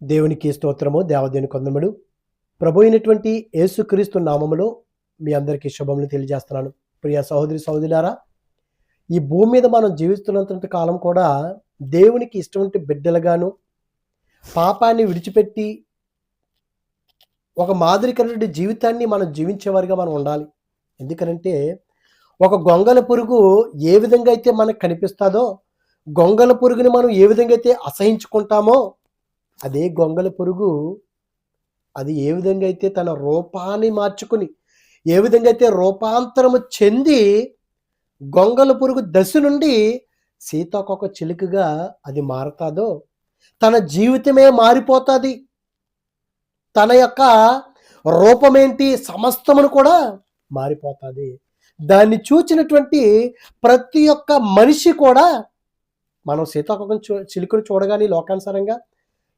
దేవునికి స్తోత్రము, దేవదేవుని కొందముడు. ప్రభు అయినటువంటి యేసుక్రీస్తు నామములో మీ అందరికీ శుభములు తెలియజేస్తున్నాను. ప్రియ సహోదరి సహోదరులారా, ఈ భూమి మీద మనం జీవిస్తున్నంత కాలం కూడా దేవునికి ఇష్టమైన బిడ్డలుగాను, పాపాన్ని విడిచిపెట్టి ఒక మాదిరికరమైన జీవితాన్ని మనం జీవించేవారిగా మనం ఉండాలి. ఎందుకనంటే ఒక గొంగల పురుగు ఏ విధంగా అయితే మనకు కనిపిస్తుందో, గొంగల పురుగుని మనం ఏ విధంగా అయితే అసహించుకుంటామో, అదే గొంగల పురుగు అది ఏ విధంగా అయితే తన రూపాన్ని మార్చుకుని, ఏ విధంగా అయితే రూపాంతరము చెంది గొంగల పురుగు దశ నుండి సీతాకోక చిలుకగా అది మారతాదో, తన జీవితమే మారిపోతుంది. తన యొక్క రూపమేంటి సమస్తమును కూడా మారిపోతుంది. దాన్ని చూచినటువంటి ప్రతి ఒక్క మనిషి కూడా, మనం సీతాకోకం చిలుకను చూడగానే లోకానుసారంగా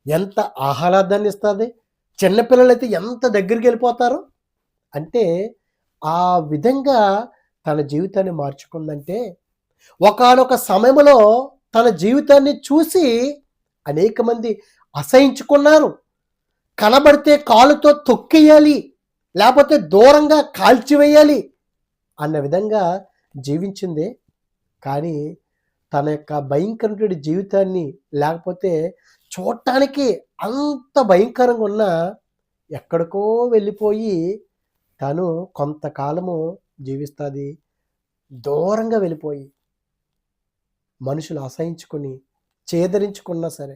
ఎంత ఆహ్లాదాన్ని ఇస్తుంది. చిన్నపిల్లలైతే ఎంత దగ్గరికి వెళ్ళిపోతారు అంటే, ఆ విధంగా తన జీవితాన్ని మార్చుకుందంటే, ఒకానొక సమయంలో తన జీవితాన్ని చూసి అనేక మంది అసహించుకున్నారు. కనబడితే కాలుతో తొక్కేయాలి, లేకపోతే దూరంగా కాల్చివేయాలి అన్న విధంగా జీవించింది. కానీ తన యొక్క భయంకరమైన జీవితాన్ని, లేకపోతే చూడటానికి అంత భయంకరంగా ఉన్న ఎక్కడికో వెళ్ళిపోయి తను కొంతకాలము జీవిస్తుంది. దూరంగా వెళ్ళిపోయి మనుషులు అసహించుకొని చేదరించుకున్నా సరే,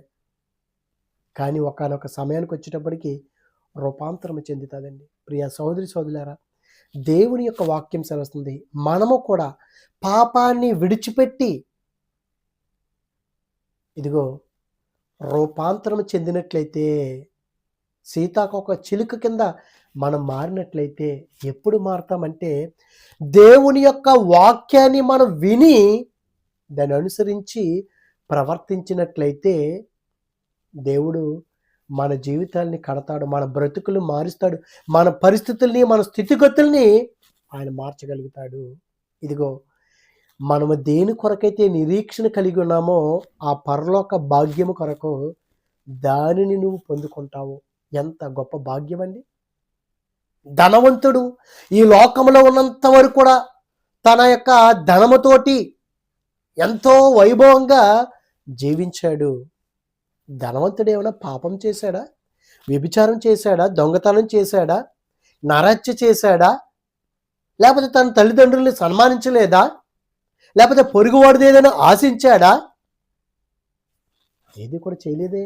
కానీ ఒకానొక సమయానికి వచ్చేటప్పటికి రూపాంతరం చెందుతుందండి. ప్రియ సహోదరి సహోదరులారా, దేవుని యొక్క వాక్యం సెలవుస్తుంది, మనము కూడా పాపాన్ని విడిచిపెట్టి ఇదిగో రూపాంతరం చెందినట్లయితే, సీతాకోక చిలుక కింద మనం మారినట్లయితే, ఎప్పుడు మారతామంటే దేవుని యొక్క వాక్యాన్ని మనం విని దాన్ని అనుసరించి ప్రవర్తించినట్లయితే దేవుడు మన జీవితాల్ని కడతాడు, మన బ్రతుకులు మారుస్తాడు, మన పరిస్థితుల్ని, మన స్థితిగతుల్ని ఆయన మార్చగలుగుతాడు. ఇదిగో మనము దేని కొరకైతే నిరీక్షణ కలిగి ఉన్నామో ఆ పరలోక భాగ్యము కొరకు దానిని నువ్వు పొందుకుంటావు. ఎంత గొప్ప భాగ్యం అండి. ధనవంతుడు ఈ లోకంలో ఉన్నంత వరకు కూడా తన యొక్క ధనముతోటి ఎంతో వైభవంగా జీవించాడు. ధనవంతుడు ఏమైనా పాపం చేశాడా? వ్యభిచారం చేశాడా? దొంగతనం చేశాడా? నరహత్య చేశాడా? లేకపోతే తన తల్లిదండ్రుల్ని సన్మానించలేదా? లేకపోతే పొరుగువాడిది ఏదైనా ఆశించాడా? ఏది కూడా చేయలేదే.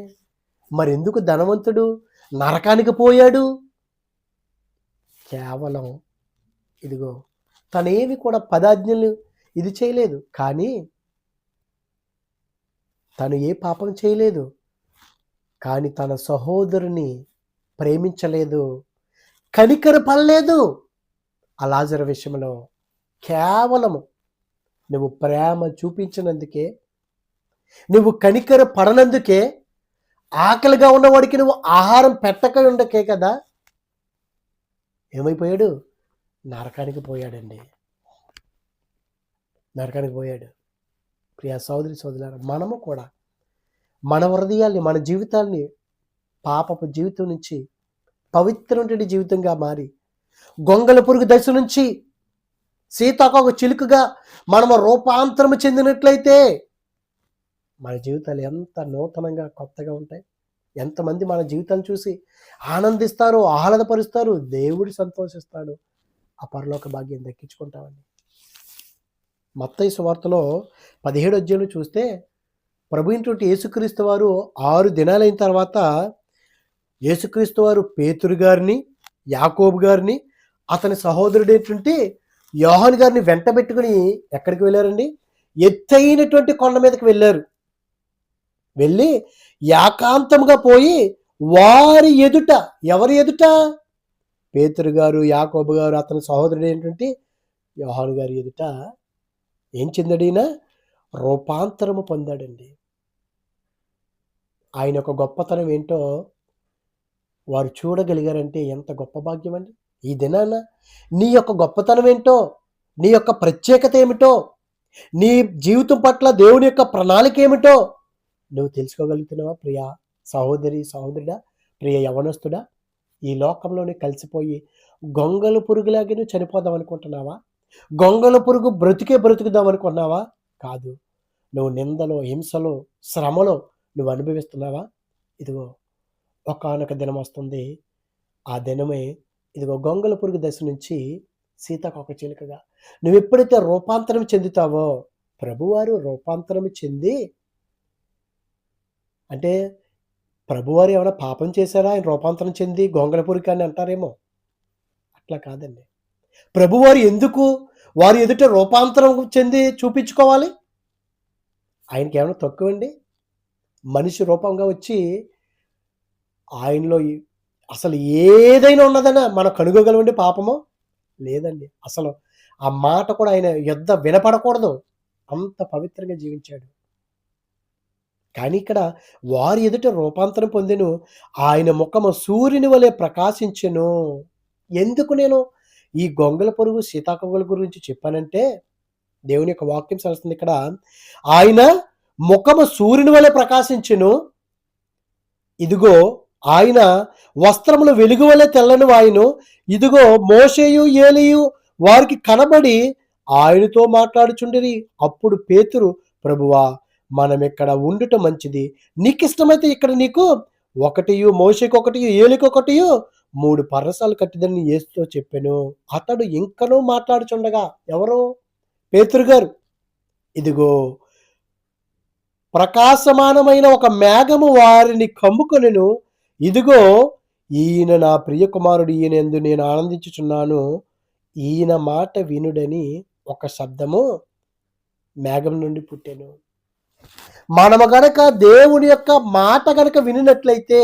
మరి ఎందుకు ధనవంతుడు నరకానికి పోయాడు? కేవలం ఇదిగో తనేవి కూడా పదాజ్ఞలు ఇది చేయలేదు, కానీ తను ఏ పాపం చేయలేదు, కానీ తన సహోదరుని ప్రేమించలేదు, కనికరపడలేదు. ఆ లాజరు విషయంలో కేవలము నువ్వు ప్రేమ చూపించినందుకే, నువ్వు కనికర పడనందుకే, ఆకలిగా ఉన్నవాడికి నువ్వు ఆహారం పెట్టక ఉండకే కదా ఏమైపోయాడు? నరకానికి పోయాడండి. నరకానికి పోయాడు. ప్రియ సోదరి సోదరులారా, మనము కూడా మన హృదయాల్ని, మన జీవితాల్ని పాపపు జీవితం నుంచి పవిత్రమైన జీవితంగా మారి, గొంగల పురుగు దశ నుంచి సీతాకోక చిలుకగా మనము రూపాంతరము చెందినట్లయితే మన జీవితాలు ఎంత నూతనంగా కొత్తగా ఉంటాయి. ఎంతమంది మన జీవితాన్ని చూసి ఆనందిస్తారు, ఆహ్లాదపరుస్తారు, దేవుడు సంతోషిస్తాడు. ఆ పరలోక భాగ్యం దక్కించుకుంటామండి. మత్తయి సువార్తలో 17వ అధ్యాయంలో చూస్తే, ప్రభు అయినటువంటి యేసుక్రీస్తు వారు 6 దినాలైన తర్వాత యేసుక్రీస్తు వారు పేతురు గారిని, యాకోబు గారిని, అతని సహోదరుడైనటువంటి యోహాను గారిని వెంట పెట్టుకుని ఎక్కడికి వెళ్ళారండి? ఎత్తైనటువంటి కొండ మీదకి వెళ్ళారు. వెళ్ళి ఏకాంతముగా పోయి వారి ఎదుట, ఎవరి ఎదుట? పేతురు గారు, యాకోబు గారు, అతని సహోదరుడైనటువంటి యోహాను గారి ఎదుట ఏం చెందాడైనా? రూపాంతరము పొందాడండి. ఆయన యొక్క గొప్పతనం ఏంటో వారు చూడగలిగారంటే ఎంత గొప్ప భాగ్యం అండి. ఈ దినాన నీ యొక్క గొప్పతనం ఏంటో, నీ యొక్క ప్రత్యేకత ఏమిటో, నీ జీవితం పట్ల దేవుని యొక్క ప్రణాళిక ఏమిటో నువ్వు తెలుసుకోగలుగుతున్నావా ప్రియా సహోదరి, సహోదరుడా, ప్రియ యవ్వనస్తుడా, ఈ లోకంలోనే కలిసిపోయి గొంగళి పురుగులాగే నువ్వు చనిపోదాం అనుకుంటున్నావా? గొంగళి పురుగు బ్రతికే బ్రతుకుదాం అనుకున్నావా? కాదు. నువ్వు నిందలో, హింసలో, శ్రమలో నువ్వు అనుభవిస్తున్నావా? ఇదిగో ఒకానొక దినం వస్తుంది. ఆ దినమే ఇదిగో గొంగళి పురుగు దశ నుంచి సీతాకోకచిలుకగా నువ్వెప్పుడైతే రూపాంతరం చెందుతావో, ప్రభువారు రూపాంతరం చెంది అంటే ప్రభువారు ఏమైనా పాపం చేశారా? ఆయన రూపాంతరం చెంది గొంగళి పురుగు అని అంటారేమో. అట్లా కాదండి. ప్రభువారు ఎందుకు వారి ఎదుట రూపాంతరం చెంది చూపించుకోవాలి? ఆయనకేమైనా తక్కువండి? మనిషి రూపంగా వచ్చి ఆయనలో అసలు ఏదైనా ఉన్నదనా మనం కనుగొగలమండి పాపము? లేదండి. అసలు ఆ మాట కూడా ఆయన యొద్ద వినపడకూడదు. అంత పవిత్రంగా జీవించాడు. కానీ ఇక్కడ వారి ఎదుట రూపాంతరం పొందెను. ఆయన ముఖము సూర్యుని వలె ప్రకాశించెను. ఎందుకు నేను ఈ గొంగళి పురుగు, సీతాకోకల గురించి చెప్పానంటే, దేవుని యొక్క వాక్యం సెలవుస్తుంది ఇక్కడ. ఆయన ముఖము సూర్యుని వలె ప్రకాశించెను. ఇదిగో ఆయన వస్త్రములు వెలుగు వలె తెల్లని వాయును. ఇదిగో మోషేయు, ఏలీయు వారికి కనబడి ఆయనతో మాట్లాడుచుండిరి. అప్పుడు పేతురు, ప్రభువా, మనం ఇక్కడ ఉండుట మంచిది. నీకిష్టమైతే ఇక్కడ నీకు ఒకటియు, మోషేకొకటియు, ఏలీకొకటియు 3 పర్రసాలు కట్టిదని యేసుతో చెప్పెను. అతడు ఇంకనూ మాట్లాడుచుండగా, ఎవరు? పేతురు గారు. ఇదిగో ప్రకాశమానమైన ఒక మేఘము వారిని కమ్ముకొనెను. ఇదిగో ఈయన నా ప్రియ కుమారుడు, ఈయనందు నేను ఆనందించుచున్నాను, ఈయన మాట వినుడని ఒక శబ్దము మేఘం నుండి పుట్టెను. మనము గనక దేవుని యొక్క మాట గనక వినినట్లయితే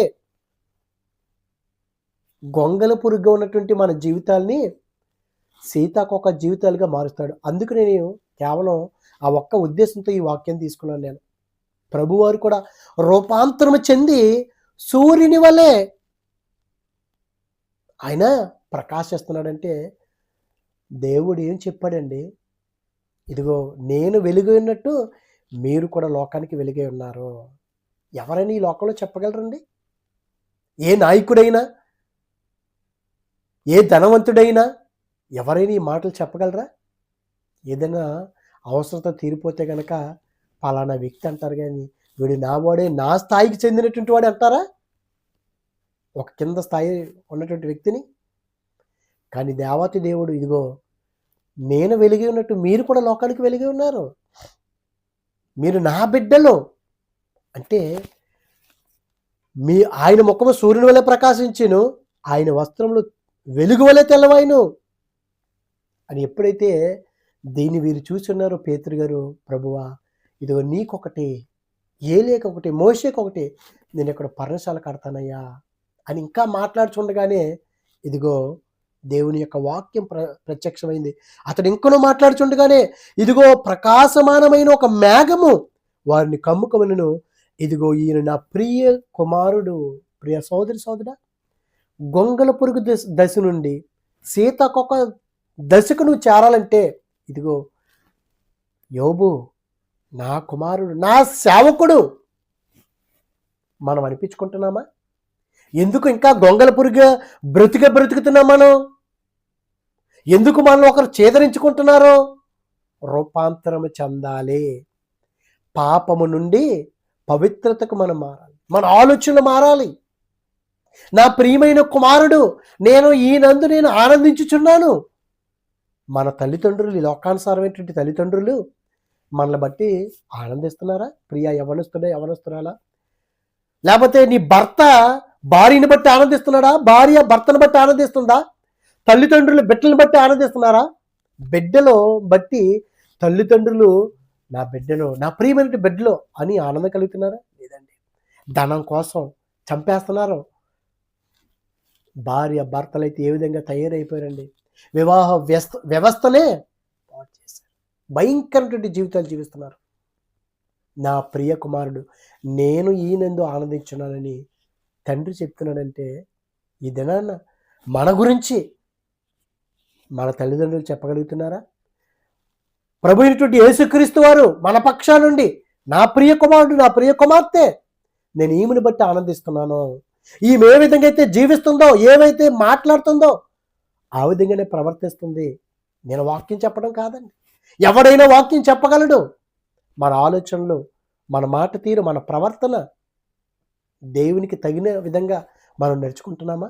గొంగళి పురుగుగా ఉన్నటువంటి మన జీవితాల్ని సీతాకోక జీవితాలుగా మారుస్తాడు. అందుకు నేను కేవలం ఆ ఒక్క ఉద్దేశంతో ఈ వాక్యం తీసుకున్నాను నేను. ప్రభువారు కూడా రూపాంతరము చెంది సూర్యుని వలె ఆయన ప్రకాశిస్తున్నాడంటే దేవుడు ఏం చెప్పాడండి? ఇదిగో నేను వెలుగై ఉన్నట్టు మీరు కూడా లోకానికి వెలుగై ఉన్నారు. ఎవరైనా ఈ లోకంలో చెప్పగలరండి? ఏ నాయకుడైనా, ఏ ధనవంతుడైనా ఎవరైనా ఈ మాటలు చెప్పగలరా? ఏదైనా అవసరత తీరిపోతే గనక పలానా వ్యక్తి అంటారు కానీ, వీడు నా వాడే, నా స్థాయికి చెందినటువంటి వాడు అంటారా? ఒక కింద స్థాయి ఉన్నటువంటి వ్యక్తిని. కానీ దేవాతి దేవుడు, ఇదిగో నేను వెలిగి ఉన్నట్టు మీరు కూడా లోకానికి వెలిగి ఉన్నారు, మీరు నా బిడ్డలు అంటే ఆయన ముఖము సూర్యుని వలె ప్రకాశించెను, ఆయన వస్త్రములు వెలుగు వలె తెల్లవాయును అని ఎప్పుడైతే దీన్ని వీరు చూస్తున్నారో, పేతురు గారు, ప్రభువా, ఇదిగో నీకొకటి, ఏలీకొకటి, మోషేకొకటి, నేను ఇక్కడ పర్ణశాల కడతానయ్యా అని ఇంకా మాట్లాడుచుండగానే ఇదిగో దేవుని యొక్క వాక్యం ప్రత్యక్షమైంది. అతడు ఇంకనూ మాట్లాడుచుండగానే ఇదిగో ప్రకాశమానమైన ఒక మేఘము వారిని కమ్ముకొనెను. ఇదిగో ఈయన నా ప్రియ కుమారుడు. ప్రియ సోదరి, సోదరా, గొంగళి పురుగు దశ నుండి సీతాకోక దశకు నువ్వు చేరాలంటే ఇదిగో యోబు నా కుమారుడు, నా సేవకుడు మనం అనిపించుకుంటున్నామా? ఎందుకు ఇంకా గొంగళి పురుగు బ్రతుకుతున్నాం మనం? ఎందుకు మనల్ని ఒకరు చేదరించుకుంటున్నారో? రూపాంతరము చెందాలి. పాపము నుండి పవిత్రతకు మనం మారాలి. మన ఆలోచనలు మారాలి. నా ప్రియమైన కుమారుడు, నేను ఈయనందు నేను ఆనందించుచున్నాను. మన తల్లిదండ్రులు, ఈ లోకానుసారమైనటువంటి తల్లిదండ్రులు మనల్ని బట్టి ఆనందిస్తున్నారా? ప్రియ యవనస్తురాలా? లేకపోతే నీ భర్త భార్యని బట్టి ఆనందిస్తున్నాడా? భార్య భర్తను బట్టి ఆనందిస్తుందా? తల్లిదండ్రులు బిడ్డలను బట్టి ఆనందిస్తున్నారా? బిడ్డలో బట్టి తల్లిదండ్రులు నా బిడ్డలో, నా ప్రియమైన బిడ్డలో అని ఆనందం కలుగుతున్నారా? లేదండి. ధనం కోసం చంపేస్తున్నారు. భార్య భర్తలు అయితే ఏ విధంగా తయారైపోయారండి? వివాహ వ్యవస్థనే పాడు చేశారు. భయంకరమైన జీవితాలు జీవిస్తున్నారు. నా ప్రియ కుమారుడు, నేను ఈయనందు ఆనందించున్నానని తండ్రి చెప్తున్నాడంటే, ఈ దినాన్న మన గురించి మన తల్లిదండ్రులు చెప్పగలుగుతున్నారా? ప్రభు అయినటువంటి యేసుక్రీస్తు వారు మన పక్షా నుండి, నా ప్రియ కుమారుడు, నా ప్రియ కుమార్తె, నేను ఈమెను బట్టి ఆనందిస్తున్నాను. ఈమె ఏ విధంగా అయితే జీవిస్తుందో, ఏవైతే మాట్లాడుతుందో ఆ విధంగానే ప్రవర్తిస్తుంది. నేను వాక్యం చెప్పడం కాదండి. ఎవడైనా వాక్యం చెప్పగలడు. మన ఆలోచనలు, మన మాట తీరు, మన ప్రవర్తన దేవునికి తగిన విధంగా మనం నడుచుకుంటున్నామా?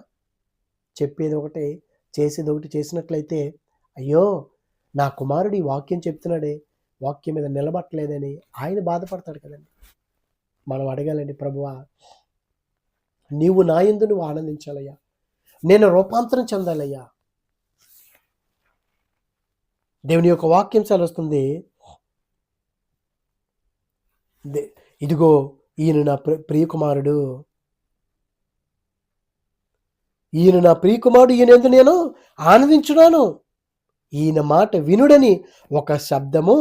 చెప్పేది ఒకటి, చేసేది ఒకటి చేసినట్లయితే, అయ్యో! నా కుమారుడు ఈ వాక్యం చెప్తున్నాడే, వాక్యం మీద నిలబడట్లేదని ఆయన బాధపడతాడు కదండీ. మనం అడగాలండి, ప్రభువా నీవు నా యందు నువ్వు ఆనందించాలయ్యా. నేను రూపాంతరం చెందాలయ్యా. దేవుని యొక్క వాక్యం సెలవిస్తుంది, ఇదిగో ఈయన నా ప్రియకుమారుడు, ఈయన నా ప్రియకుమారుడు, ఈయన యందు నేను ఆనందించున్నాను. ఈయన మాట వినుడని ఒక శబ్దము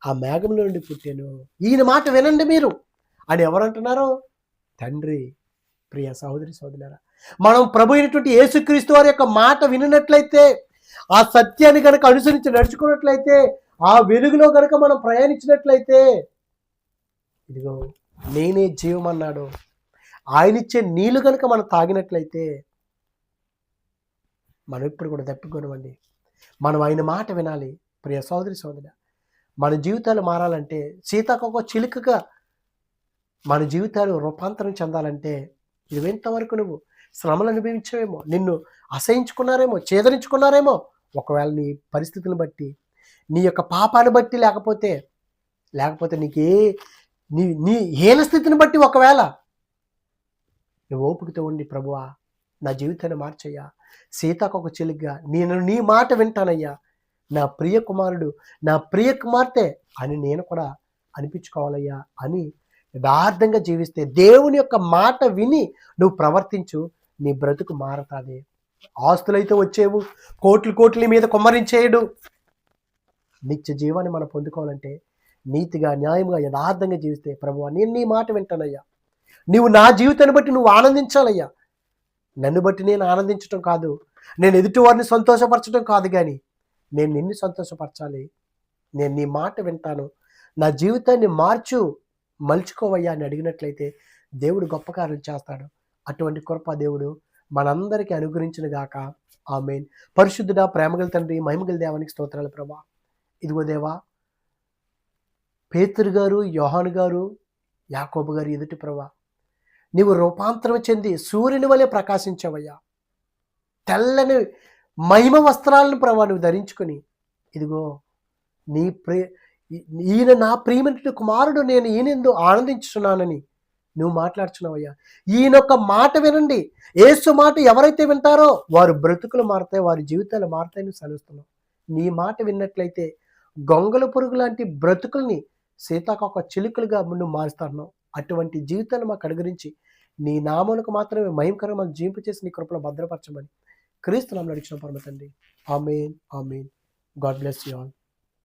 ఆ మేఘంలో నుండి పుట్టాను. ఈయన మాట వినండి మీరు అని ఎవరంటున్నారు? తండ్రి. ప్రియ సహోదరి సహోదరులారా, మనం ప్రభు అయినటువంటి యేసుక్రీస్తు వారి యొక్క మాట వినినట్లయితే, ఆ సత్యాన్ని కనుక అనుసరించి నడుచుకున్నట్లయితే, ఆ వెలుగులో కనుక మనం ప్రయాణించినట్లయితే, ఇదిగో నేనే జీవం అన్నాడు. ఆయనిచ్చే నీళ్లు కనుక మనం తాగినట్లయితే మనం ఇప్పుడు కూడా తప్పికొనమండి. మనం ఆయన మాట వినాలి. ప్రియ సహోదరి సహోదర, మన జీవితాలు మారాలంటే, సీతాకొక చిలుకగా మన జీవితాలు రూపాంతరం చెందాలంటే, ఇది ఇంతవరకు నువ్వు శ్రమలు అనుభవించవేమో, నిన్ను అసహించుకున్నారేమో, చేదరించుకున్నారేమో, ఒకవేళ నీ పరిస్థితులను బట్టి, నీ యొక్క పాపాన్ని బట్టి, లేకపోతే నీకే నీ హీన స్థితిని బట్టి, ఒకవేళ నువ్వు ఓపికతో ఉండి, ప్రభువా నా జీవితాన్ని మార్చయ్యా, సీతాకొక చిలుకగా నేను నీ మాట వింటానయ్యా, నా ప్రియ కుమారుడు, నా ప్రియ కుమార్తె అని నేను కూడా అనిపించుకోవాలయ్యా అని యథార్థంగా జీవిస్తే, దేవుని యొక్క మాట విని నువ్వు ప్రవర్తించు, నీ బ్రతుకు మారతాది. ఆస్తులైతే వచ్చేవు, కోట్ల మీద కుమ్మరించేయడు. నిత్య జీవాన్ని మనం పొందుకోవాలంటే నీతిగా, న్యాయంగా, యథార్థంగా జీవిస్తే, ప్రభువా నేను నీ మాట వింటానయ్యా, నీవు నా జీవితాన్ని బట్టి నువ్వు ఆనందించాలయ్యా. నన్ను బట్టి నేను ఆనందించడం కాదు, నేను ఎదుటి వారిని సంతోషపరచడం కాదు, కానీ నేను నిన్ను సంతోషపరచాలి. నేను నీ మాట వింటాను, నా జీవితాన్ని మలుచుకోవయ్యా అని అడిగినట్లయితే దేవుడు గొప్ప కార్యం చేస్తాడు. అటువంటి కృప దేవుడు మనందరికీ అనుగ్రహించును గాక. ఆమేన్. పరిశుద్ధుడా, ప్రేమగల తండ్రి, మహిమగల దేవానికి స్తోత్రాలు ప్రభా. ఇదిగో దేవా, పేతురు గారు, యోహాను గారు, యాకోబు గారు ఎదుటి ప్రభా, నీవు రూపాంతరం చెంది సూర్యుని వలె ప్రకాశించవయ్యా. తెల్లని మహిమ వస్త్రాలను ప్రభా నువ్వు ధరించుకొని, ఇదిగో నీ ఈయన నా ప్రియమైన కుమారుడు, నేను ఈయనందు ఆనందించుతున్నానని నువ్వు మాట్లాడుచున్నావయ్యా. ఈయనొక్క మాట వినండి. యేసు మాట ఎవరైతే వింటారో వారు బ్రతుకులు మారుతాయి, వారి జీవితాలు మారుతాయని సెలవుస్తున్నావు. నీ మాట విన్నట్లయితే గొంగళ పురుగు లాంటి బ్రతుకుల్ని సీతాకొక చిలుకలుగా నువ్వు మారుస్తున్నావు. అటువంటి జీవితాన్ని మాకు అనుగ్రహించి నీ నామమునకు మాత్రమే మహిమకరంగా జీవింపు చేసి నీ కృపలో భద్రపరచమని క్రీస్తు నామములో అడిగిన పరమ తండ్రి. Amen, amen. God bless you all.